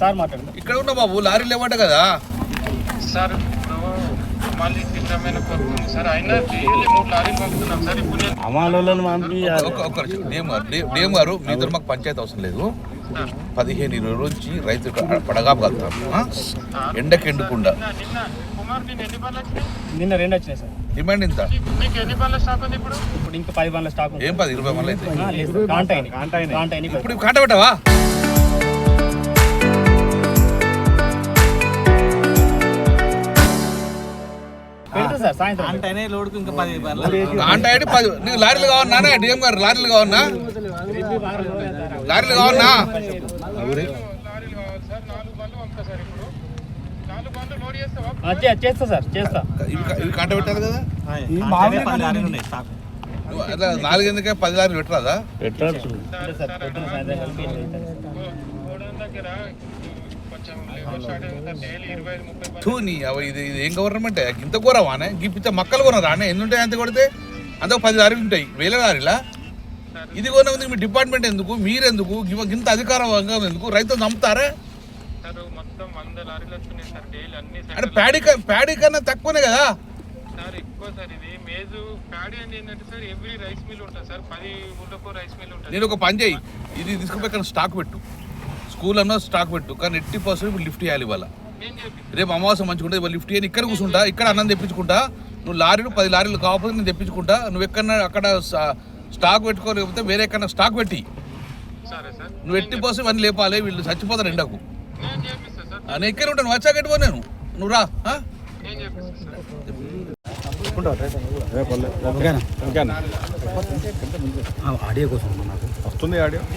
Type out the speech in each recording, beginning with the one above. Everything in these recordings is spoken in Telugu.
సార్ మాట్లాడండి. ఇక్కడ ఉన్నా బాబు, లారీ లేవట కదా సార్. మళ్ళీ తీవ్రమైన కోరుకుంది సార్. అయినా డైలీ 3 లారీలు పంపుతున్నాం సార్. ఇప్పుడు డిఎం గారు మీతో మాకు పంచాయతీ అవసరం లేదు. 15-20 రోజు నుంచి రైతు పడగాపు కలుగుతాము. ఎండకి ఎండకుండా నిన్న 2 వచ్చినాయి సార్. డిమాండ్ ఇంత మీకు ఎన్ని బండ్ల స్టాక్ ఉంది ఇప్పుడు? ఇప్పుడు ఇంకా 10 బండ్ల స్టాక్ ఉంది. ఏం 10-20 బండ్లు అయితే ఇప్పుడు కాంట పెట్టావా? సార్ సాయంత్రం కాంట అయితే 10. నీకు లారీలు కావన్నా? డిఎం గారు లారీలు కావన్నా? లారీలు కావన్నా? చేస్తా సార్, చేస్తా. ఇవి కాంట పెట్టాలి కదా. 4 ఎందుకే 10 లారీలు పెట్టరాదా? ఇది ఏం గవర్నమెంట్? ఇంత కూరవానే గిప్పిత మక్కలు కొనరానే? ఎన్ని ఉంటాయి అంత కొడితే? అంత 10 లారీలు ఉంటాయి, 1000 లారీలా? ఇది కొన మీ డిపార్ట్మెంట్ ఎందుకు? మీరెందుకు ఇంత అధికారంగా ఎందుకు? రైతులు నమ్ముతారా? అంటే ప్యాడీ కన్నా తక్కువనే కదా. నేను ఒక పని చేయి, ఇది తీసుకుపోయి స్టాక్ పెట్టు, స్కూల్ అన్నా స్టాక్ పెట్టు. కానీ 80% లిఫ్ట్ చేయాలి ఇవాళ. రేపు అమావాస్య మంచిగా ఉంటుంది, లిఫ్ట్ చేయని ఇక్కడ కూర్చుంటా, ఇక్కడ అన్నం తెప్పించుకుంటా. నువ్వు లారీలు 10 లారీలు కాకపోతే నేను తెప్పించుకుంటా. నువ్వు ఎక్కడన్నా అక్కడ స్టాక్ పెట్టుకోలేకపోతే వేరే ఎక్కడన్నా స్టాక్ పెట్టి నువ్వు 80% అన్ని లేపాలి. వీళ్ళు చచ్చిపోతారు ఎండకు. నేను ఎక్కడ ఉంటాను, వచ్చాక ఎట్టుకో నేను. నువ్వు రా.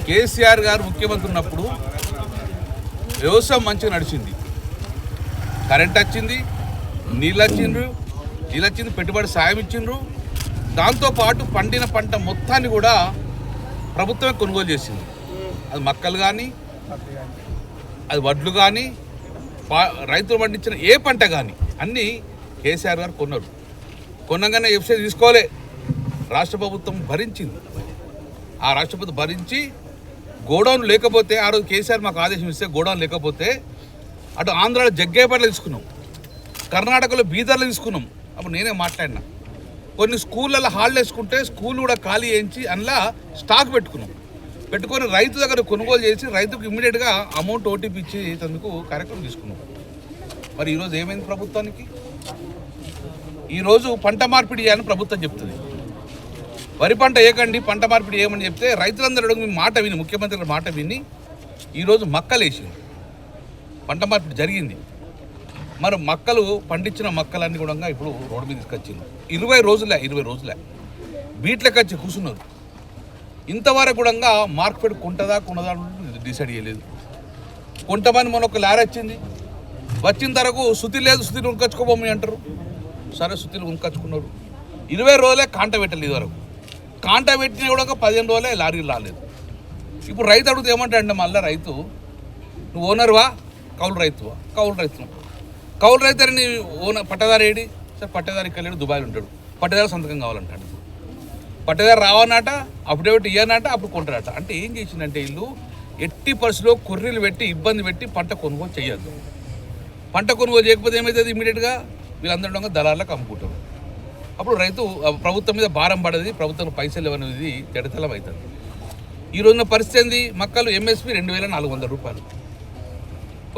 కేసీఆర్ గారు ముఖ్యమంత్రి ఉన్నప్పుడు వ్యవసాయం మంచిగా నడిచింది. కరెంట్ వచ్చింది, నీళ్ళు వచ్చింది, పెట్టుబడి సాయం ఇచ్చిండ్రు. దాంతోపాటు పండిన పంట మొత్తాన్ని కూడా ప్రభుత్వమే కొనుగోలు చేసింది. అది మక్కలు కానీ, అది వడ్లు కానీ, రైతులు పండించిన ఏ పంట కానీ అన్నీ కేసీఆర్ గారు కొన్నారు. కొనగానే ఎఫ్సీ తీసుకోలే, రాష్ట్ర ప్రభుత్వం భరించింది. ఆ రాష్ట్ర ప్రభుత్వం భరించి గోడౌన్ లేకపోతే, ఆ రోజు కేసీఆర్ మాకు ఆదేశం ఇస్తే గోడౌన్ లేకపోతే అటు ఆంధ్రాలో జగ్గేపేటలో తీసుకున్నాం, కర్ణాటకలో బీదర్లో తీసుకున్నాం. అప్పుడు నేనే మాట్లాడినా. కొన్ని స్కూళ్ళల్లో హాల్ వేసుకుంటే స్కూల్ కూడా ఖాళీ చేయించి అందులో స్టాక్ పెట్టుకొని రైతు దగ్గర కొనుగోలు చేసి రైతుకు ఇమ్మీడియట్గా అమౌంట్ ఓటీపీ ఇచ్చేందుకు కార్యక్రమం తీసుకున్నాం. మరి ఈరోజు ఏమైంది ప్రభుత్వానికి? ఈరోజు పంట మార్పిడి చేయాలని ప్రభుత్వం చెప్తుంది. వరి పంట ఏకండి, పంట మార్పిడి ఏమని చెప్తే రైతులందరూ మీ మాట విని, ముఖ్యమంత్రి మాట విని ఈరోజు మక్కలు వేసింది, పంట మార్పిడి జరిగింది. మరి మక్కలు పండించిన మక్కలన్నీ కూడా ఇప్పుడు రోడ్డు మీద తీసుకొచ్చింది. 20 రోజులే బీట్లకి వచ్చి కూర్చున్నారు. ఇంతవరకు కూడా మార్కెట్ కొంటదా డిసైడ్ చేయలేదు. కొంతమంది మన ఒక లారీ వచ్చిన తరకు శుతి లేదు, శుతిని ఉనకొచ్చుకోబోమి అంటారు. సరే శుతిని ఉనకొచ్చుకున్నారు. 20 రోజులే కాంట పెట్టలేదు. ఇదివరకు కాంట పెట్టినా కూడా 15 రోజులే లారీలు రాలేదు. ఇప్పుడు రైతు అడిగితే ఏమంటాడంటే మళ్ళీ రైతు, నువ్వు ఓనర్వా కౌలు రైతువా? కౌలు రైతు అని owner pattadar AD? Sir pattadar ఇక్కడ లేడు, దుబాయ్లో ఉంటాడు. పట్టదారు సంతకం కావాలంటాడు. పట్టదారు రావన్నట, అఫిడవిట్ ఇయ్యనట, అప్పుడు కొంటారట. అంటే ఏం చేసిందంటే వీళ్ళు ఎట్టి పరిస్థితిలో కొర్రీలు పెట్టి ఇబ్బంది పెట్టి పంట కొనుగోలు చేయొద్దు. పంట కొనుగోలు చేయకపోతే ఏమవుతుంది? ఇమీడియట్గా వీళ్ళందరూ దళాలకు అమ్ముకుంటారు. అప్పుడు రైతు ప్రభుత్వం మీద భారం పడేది, ప్రభుత్వం పైసలు ఇవ్వనేది జడతలం అవుతుంది. ఈ రోజున పరిస్థితి ఏంది? మక్కలు ఎంఎస్పి 2400 రూపాయలు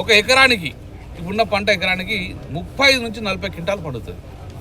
ఒక ఎకరానికి. ఇప్పుడున్న పంట ఎకరానికి 35 నుంచి 40 క్వింటాలు పండుతుంది.